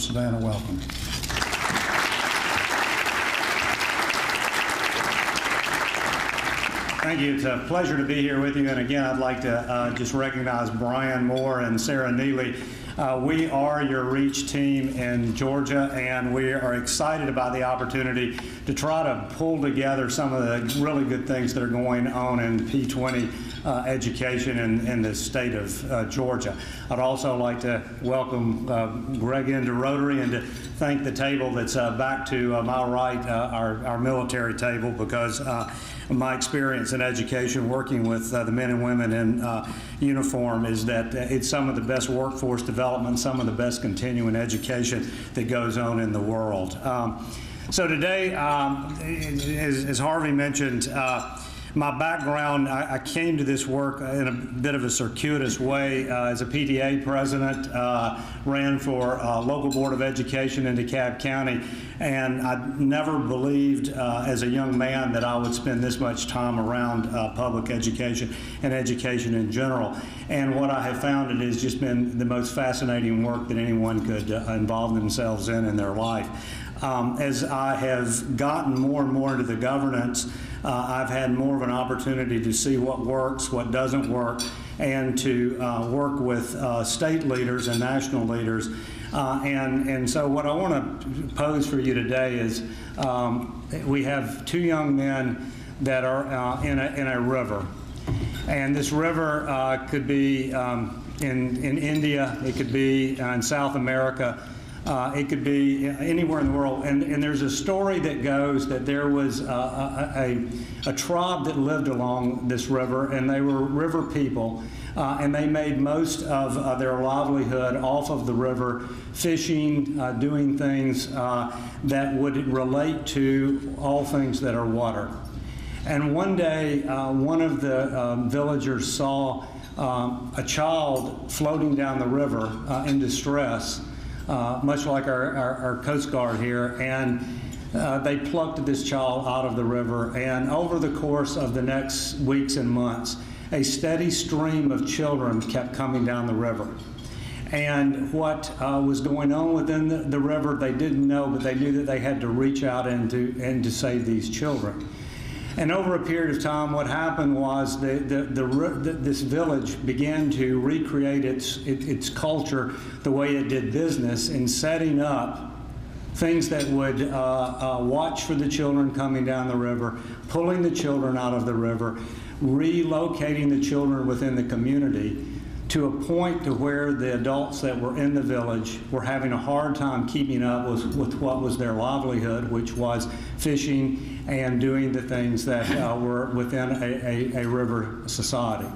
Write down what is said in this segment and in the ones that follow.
Savannah, welcome. Thank you. It's a pleasure to be here with you. And again, I'd like to just recognize Brian Moore and Sarah Neely. We are your REACH team in Georgia, and we are excited about the opportunity to try to pull together some of the really good things that are going on in P20 education in the state of Georgia. I'd also like to welcome Greg into Rotary and to thank the table that's back to my right, our military table, because my experience in education working with the men and women in uniform is that it's some of the best workforce development, some of the best continuing education that goes on in the world. So today, as Harvey mentioned, my background, I came to this work in a bit of a circuitous way. As a PTA president, ran for local board of education in DeKalb County, and I never believed as a young man that I would spend this much time around public education and education in general. And what I have found, it has just been the most fascinating work that anyone could involve themselves in their life. As I have gotten more and more into the governance, I've had more of an opportunity to see what works, what doesn't work, and to work with state leaders and national leaders. And so what I want to pose for you today is we have two young men that are in a river. And this river could be in India, it could be in South America, it could be anywhere in the world. And there's a story that goes that there was a tribe that lived along this river, and they were river people, and they made most of their livelihood off of the river, fishing, doing things that would relate to all things that are water. And one day, one of the villagers saw a child floating down the river in distress, much like our Coast Guard here, and they plucked this child out of the river. And over the course of the next weeks and months, a steady stream of children kept coming down the river. And what was going on within the river, they didn't know, but they knew that they had to reach out and to save these children. And over a period of time, what happened was this village began to recreate its culture the way it did business, in setting up things that would watch for the children coming down the river, pulling the children out of the river, relocating the children within the community to a point to where the adults that were in the village were having a hard time keeping up with what was their livelihood, which was fishing and doing the things that were within a river society.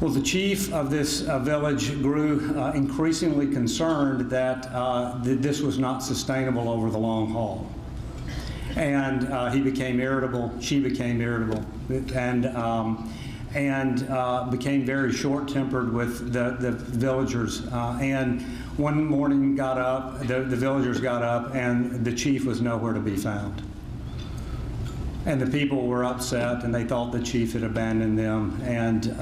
Well, the chief of this village grew increasingly concerned that this was not sustainable over the long haul. And he became irritable, she became irritable, and became very short-tempered with the villagers. And one morning got up, the villagers got up, and the chief was nowhere to be found. And the people were upset, and they thought the chief had abandoned them. And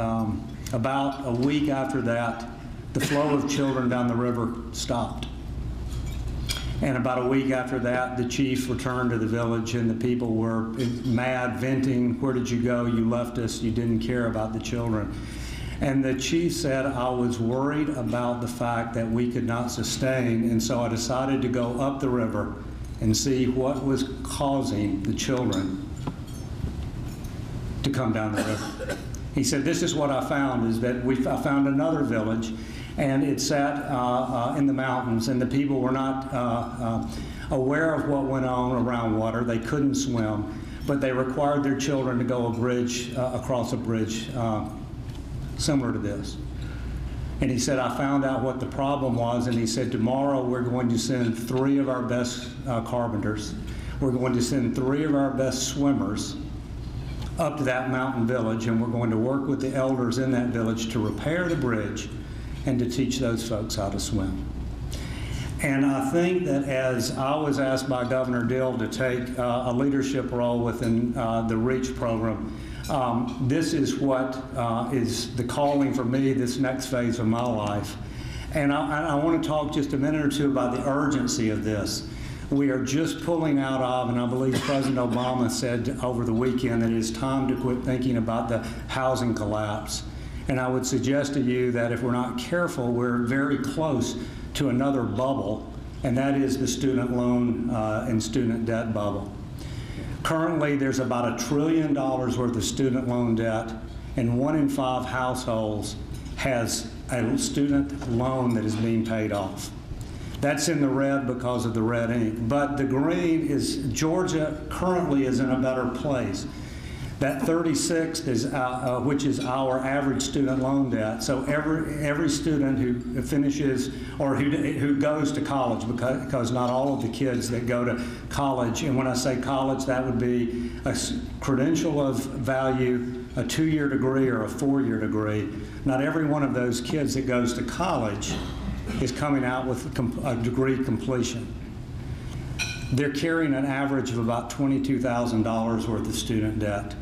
about a week after that, the flow of children down the river stopped. And about a week after that, the chief returned to the village, and the people were mad, venting, "Where did you go? You left us. You didn't care about the children." And the chief said, "I was worried about the fact that we could not sustain, and so I decided to go up the river and see what was causing the children to come down the river." He said, "This is what I found, is that I found another village, and it sat in the mountains, and the people were not aware of what went on around water. They couldn't swim, but they required their children to go across a bridge similar to this." And he said, "I found out what the problem was," and he said, "Tomorrow we're going to send 3 of our best carpenters. We're going to send 3 of our best swimmers up to that mountain village, and we're going to work with the elders in that village to repair the bridge and to teach those folks how to swim." And I think that as I was asked by Governor Dill to take a leadership role within the REACH program, this is what is the calling for me this next phase of my life. And I want to talk just a minute or two about the urgency of this. We are just pulling out of, and I believe President Obama said over the weekend that it is time to quit thinking about the housing collapse. And I would suggest to you that if we're not careful, we're very close to another bubble, and that is the student loan and student debt bubble. Currently, there's about $1 trillion worth of student loan debt, and 1 in 5 households has a student loan that is being paid off. That's in the red because of the red ink. But the green is Georgia currently is in a better place. That 36 is, which is our average student loan debt. So every student who finishes or who goes to college, because not all of the kids that go to college, and when I say college, that would be a credential of value, a 2-year degree or a 4-year degree. Not every one of those kids that goes to college is coming out with a degree completion. They're carrying an average of about $22,000 worth of student debt.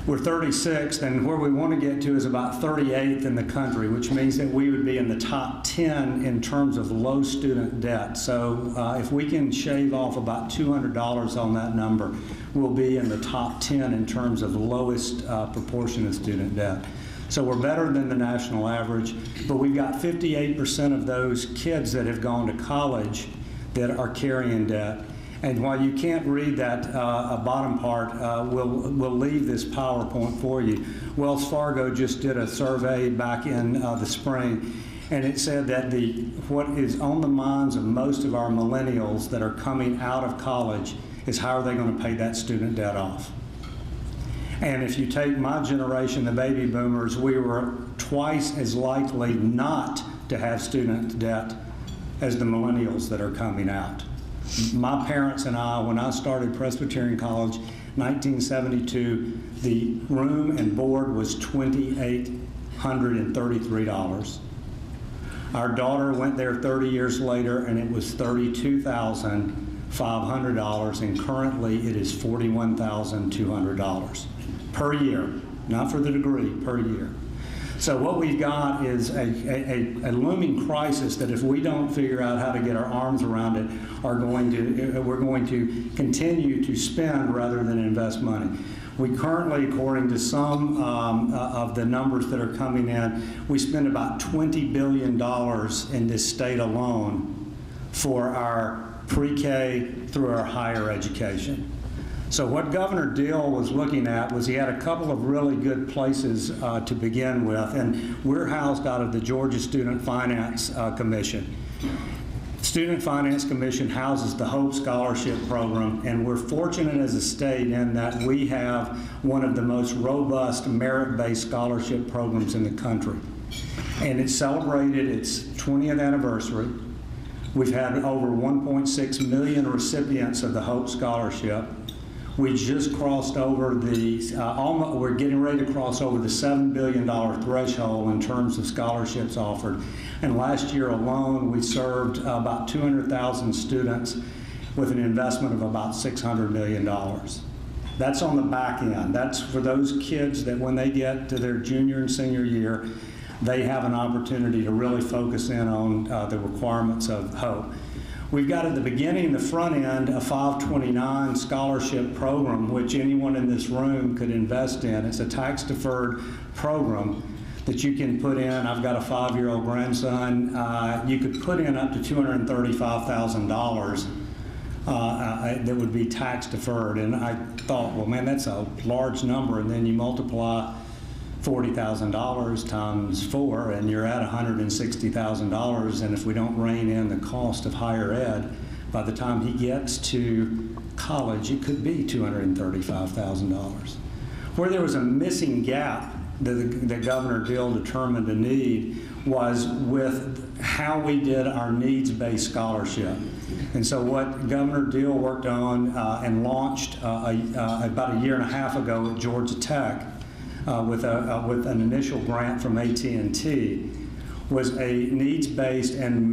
We're 36th, and where we want to get to is about 38th in the country, which means that we would be in the top 10 in terms of low student debt. So if we can shave off about $200 on that number, we'll be in the top 10 in terms of the lowest proportion of student debt. So we're better than the national average, but we've got 58% of those kids that have gone to college that are carrying debt. And while you can't read that bottom part, we'll leave this PowerPoint for you. Wells Fargo just did a survey back in the spring, and it said that what is on the minds of most of our millennials that are coming out of college is how are they going to pay that student debt off. And if you take my generation, the baby boomers, we were twice as likely not to have student debt as the millennials that are coming out. My parents and I, when I started Presbyterian College, 1972, the room and board was $2,833. Our daughter went there 30 years later, and it was $32,500, and currently it is $41,200 per year, not for the degree, per year. So what we've got is a looming crisis that if we don't figure out how to get our arms around it, we're going to continue to spend rather than invest money. We currently, according to some of the numbers that are coming in, we spend about $20 billion in this state alone for our pre-K through our higher education. So what Governor Deal was looking at was he had a couple of really good places to begin with, and we're housed out of the Georgia Student Finance Commission. Student Finance Commission houses the Hope Scholarship Program, and we're fortunate as a state in that we have one of the most robust merit-based scholarship programs in the country. And it celebrated its 20th anniversary. We've had over 1.6 million recipients of the Hope Scholarship. We just crossed over we're getting ready to cross over the $7 billion threshold in terms of scholarships offered. And last year alone, we served about 200,000 students with an investment of about $600 million. That's on the back end. That's for those kids that when they get to their junior and senior year, they have an opportunity to really focus in on the requirements of Hope. We've got at the beginning, the front end, a 529 scholarship program, which anyone in this room could invest in. It's a tax-deferred program that you can put in. I've got a 5-year-old grandson. You could put in up to $235,000 that would be tax-deferred. And I thought, well, man, that's a large number. And then you multiply $40,000 times 4, and you're at $160,000. And if we don't rein in the cost of higher ed, by the time he gets to college, it could be $235,000. Where there was a missing gap that Governor Deal determined a need was with how we did our needs-based scholarship. And so what Governor Deal worked on and launched about a year and a half ago at Georgia Tech with an initial grant from AT&T was a needs-based and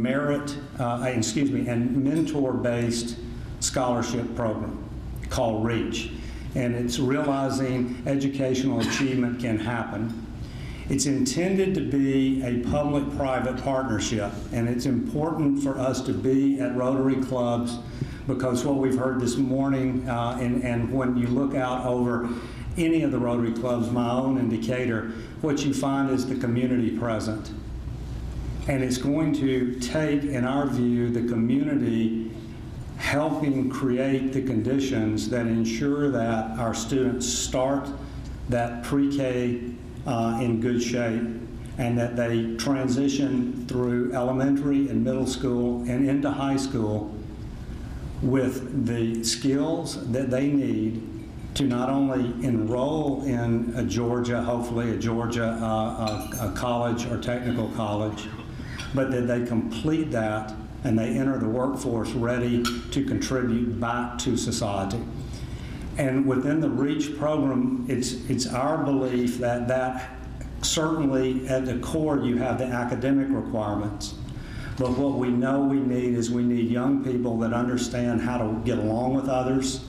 mentor-based scholarship program called REACH. And it's realizing educational achievement can happen. It's intended to be a public-private partnership, and it's important for us to be at Rotary clubs because what we've heard this morning, and when you look out over any of the Rotary clubs, my own indicator, what you find is the community present. And it's going to take, in our view, the community helping create the conditions that ensure that our students start that pre-K in good shape, and that they transition through elementary and middle school and into high school with the skills that they need to not only enroll in a Georgia, hopefully a Georgia a college or technical college, but that they complete that and they enter the workforce ready to contribute back to society. And within the REACH program, it's our belief that certainly at the core you have the academic requirements, but what we know we need is we need young people that understand how to get along with others,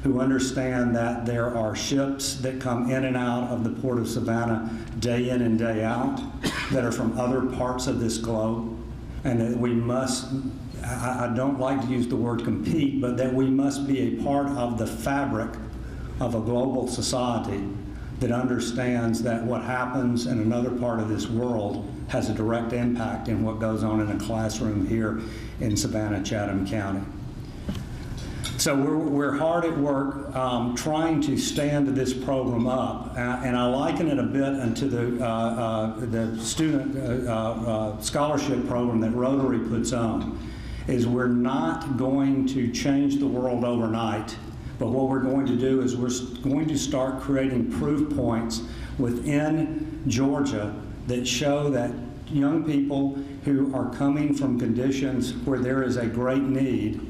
who understand that there are ships that come in and out of the Port of Savannah day in and day out that are from other parts of this globe, and that we must, I don't like to use the word compete, but that we must be a part of the fabric of a global society that understands that what happens in another part of this world has a direct impact in what goes on in a classroom here in Savannah, Chatham County. So we're hard at work trying to stand this program up, and I liken it a bit into the student scholarship program that Rotary puts on. Is we're not going to change the world overnight, but what we're going to do is we're going to start creating proof points within Georgia that show that young people who are coming from conditions where there is a great need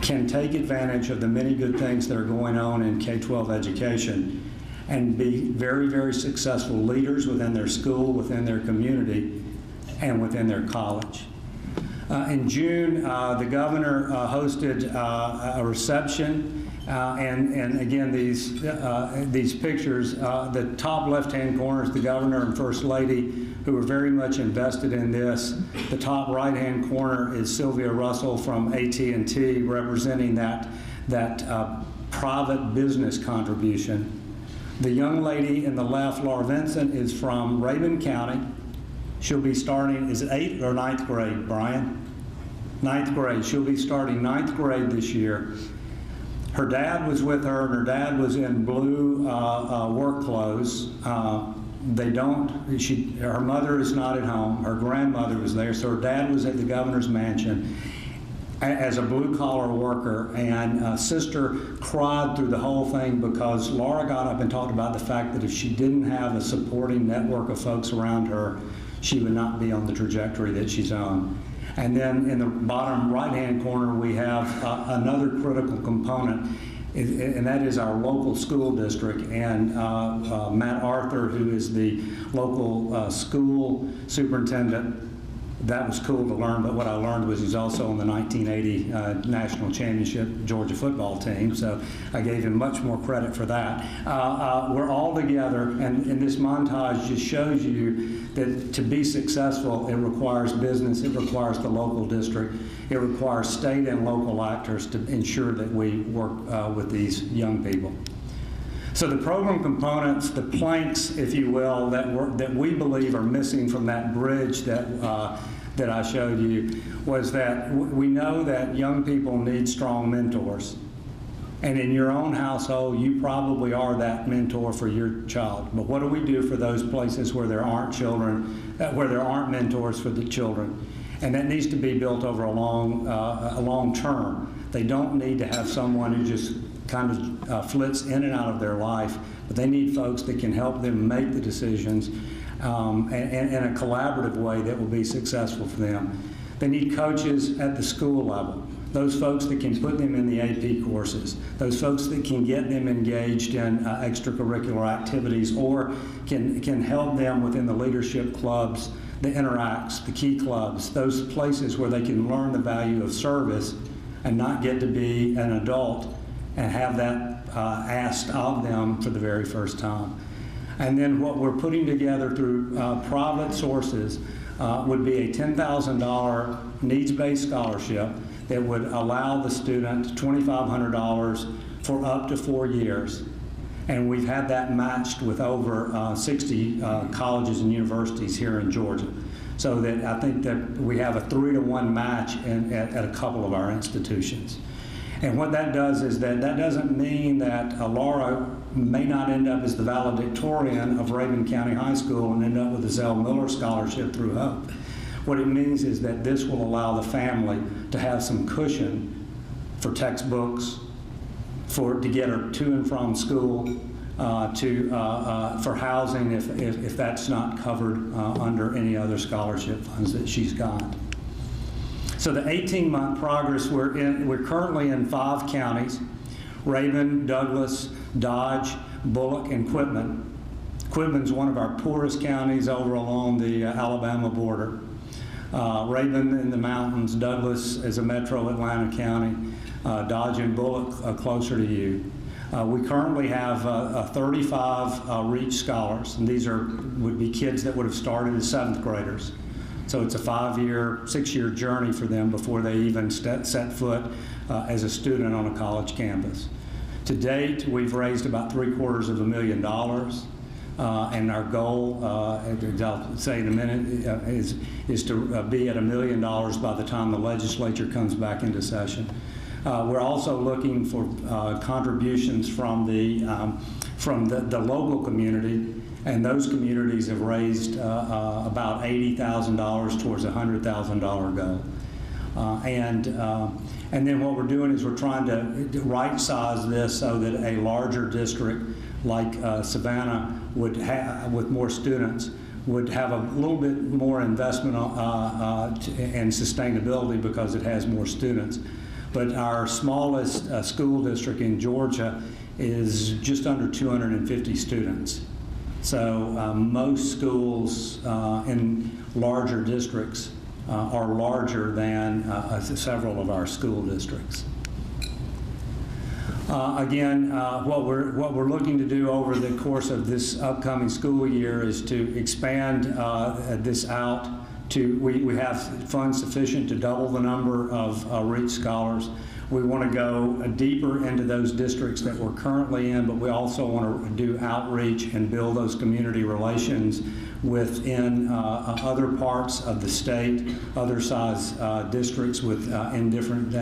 can take advantage of the many good things that are going on in K-12 education and be very, very successful leaders within their school, within their community, and within their college. In June, the governor hosted a reception, and again, these pictures, the top left-hand corner is the governor and first lady, who are very much invested in this. The top right-hand corner is Sylvia Russell from AT&T, representing that private business contribution. The young lady in the left, Laura Vincent, is from Raven County. She'll be starting, is it 8th or 9th grade, Brian? 9th grade. She'll be starting 9th grade this year. Her dad was with her, and her dad was in blue work clothes. Her mother is not at home. Her grandmother was there, so her dad was at the governor's mansion as a blue-collar worker, and sister cried through the whole thing because Laura got up and talked about the fact that if she didn't have a supporting network of folks around her, she would not be on the trajectory that she's on. And then in the bottom right-hand corner, we have another critical component, and that is our local school district. And Matt Arthur, who is the local school superintendent, that was cool to learn, but what I learned was he's also on the 1980 National Championship Georgia football team, so I gave him much more credit for that. We're all together, and this montage just shows you that to be successful, it requires business, it requires the local district, it requires state and local actors to ensure that we work with these young people. So the program components, the planks, if you will, that we believe are missing from that bridge that I showed you, was that we know that young people need strong mentors. And in your own household, you probably are that mentor for your child. But what do we do for those places where there aren't children, where there aren't mentors for the children? And that needs to be built over a long term. They don't need to have someone who just kind of flits in and out of their life, but they need folks that can help them make the decisions in a collaborative way that will be successful for them. They need coaches at the school level, those folks that can put them in the AP courses, those folks that can get them engaged in extracurricular activities or can help them within the leadership clubs, the interacts, the key clubs, those places where they can learn the value of service and not get to be an adult and have that asked of them for the very first time. And then what we're putting together through private sources would be a $10,000 needs-based scholarship that would allow the student $2,500 for up to 4 years. And we've had that matched with over 60 colleges and universities here in Georgia. So that I think that we have a 3-to-1 match at a couple of our institutions. And what that does is that doesn't mean that Laura may not end up as the valedictorian of Raven County High School and end up with a Zell Miller Scholarship through Hope. What it means is that this will allow the family to have some cushion for textbooks, to get her to and from school, for housing if that's not covered under any other scholarship funds that she's got. So the 18-month progress, we're currently in 5 counties: Raven, Douglas, Dodge, Bullock, and Quitman. Quitman's one of our poorest counties over along the Alabama border. Raven in the mountains, Douglas is a metro Atlanta county, Dodge and Bullock closer to you. We currently have 35 REACH scholars, and these would be kids that would have started as 7th graders. So it's a 5-year, 6-year journey for them before they even set foot as a student on a college campus. To date, we've raised about $750,000, and our goal, I'll say in a minute, is to be at $1 million by the time the legislature comes back into session. We're also looking for contributions from the local community, and those communities have raised about $80,000 towards a $100,000 goal. And then what we're doing is we're trying to right-size this so that a larger district like Savannah would have, with more students, would have a little bit more investment and sustainability because it has more students. But our smallest school district in Georgia is just under 250 students. So most schools in larger districts are larger than several of our school districts. Again, what we're looking to do over the course of this upcoming school year is to expand this out to, we have funds sufficient to double the number of REACH scholars. We want to go deeper into those districts that we're currently in, but we also want to do outreach and build those community relations within other parts of the state, other size districts in different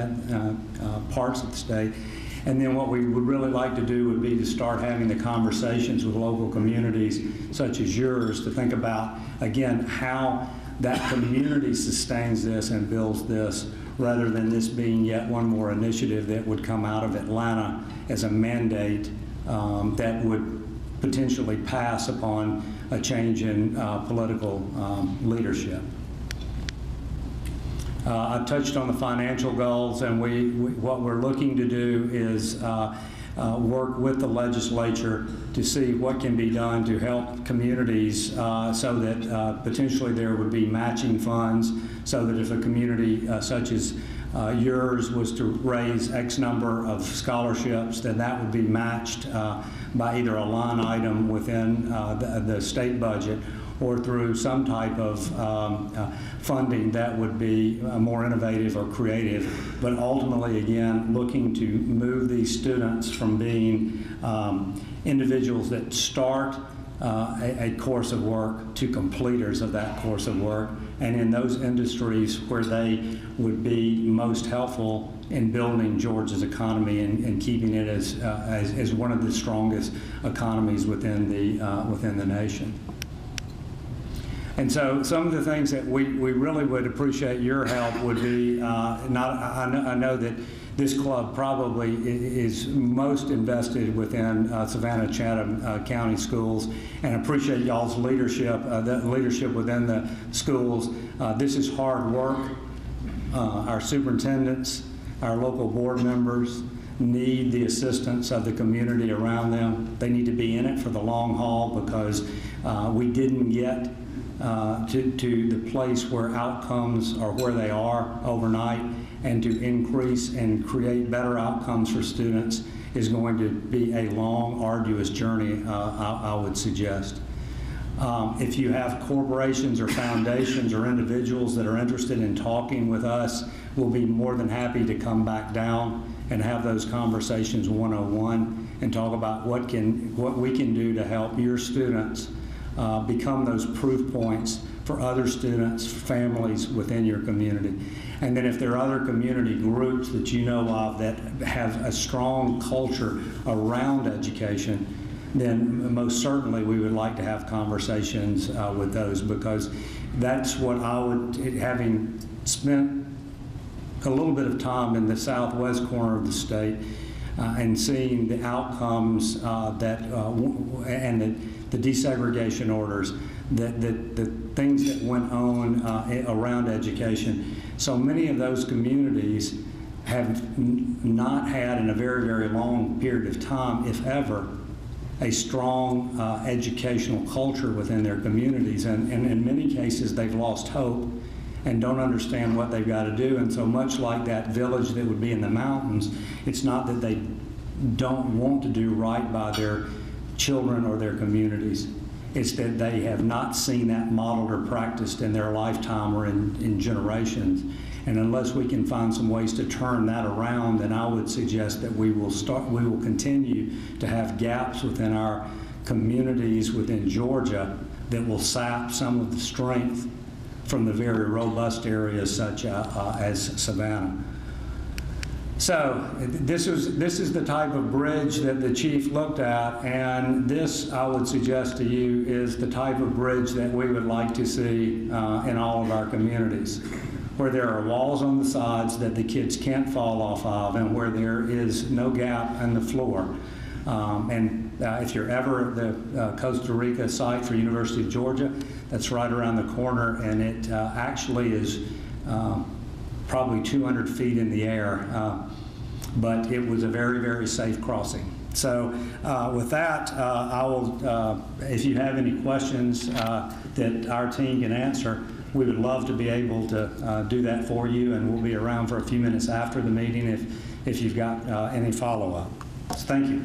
parts of the state. And then what we would really like to do would be to start having the conversations with local communities such as yours to think about, again, how that community sustains this and builds this, rather than this being yet one more initiative that would come out of Atlanta as a mandate that would potentially pass upon a change in political leadership. I touched on the financial goals, and what we're looking to do is work with the legislature to see what can be done to help communities so that potentially there would be matching funds, so that if a community such as yours was to raise X number of scholarships, then that would be matched by either a line item within the state budget or through some type of funding that would be more innovative or creative, but ultimately, again, looking to move these students from being individuals that start a course of work to completers of that course of work, and in those industries where they would be most helpful in building Georgia's economy and keeping it as one of the strongest economies within the nation. And so some of the things that we really would appreciate your help would be, I know that this club probably is most invested within Savannah-Chatham County schools, and appreciate y'all's leadership, the leadership within the schools. This is hard work. Our superintendents, our local board members need the assistance of the community around them. They need to be in it for the long haul, because we didn't get to the place where outcomes are where they are overnight, and to increase and create better outcomes for students is going to be a long, arduous journey, I would suggest. If you have corporations or foundations or individuals that are interested in talking with us, we'll be more than happy to come back down and have those conversations one-on-one and talk about what we can do to help your students become those proof points for other students, families within your community. And then if there are other community groups that you know of that have a strong culture around education, then most certainly we would like to have conversations with those, because that's what I would, having spent a little bit of time in the southwest corner of the state and seeing the outcomes and the desegregation orders, the things that went on around education. So many of those communities have not had in a very, very long period of time, if ever, a strong educational culture within their communities. And in many cases, they've lost hope and don't understand what they've got to do. And so much like that village that would be in the mountains, it's not that they don't want to do right by their children or their communities. It's that they have not seen that modeled or practiced in their lifetime or in generations. And unless we can find some ways to turn that around, then I would suggest that we will continue to have gaps within our communities within Georgia that will sap some of the strength from the very robust areas such as Savannah. So this is the type of bridge that the chief looked at, and this, I would suggest to you, is the type of bridge that we would like to see in all of our communities, where there are walls on the sides that the kids can't fall off of, and where there is no gap in the floor. If you're ever at the Costa Rica site for University of Georgia, that's right around the corner, and it actually is probably 200 feet in the air, but it was a very, very safe crossing. So with that, I will, if you have any questions that our team can answer, we would love to be able to do that for you, and we'll be around for a few minutes after the meeting if you've got any follow-up. Thank you.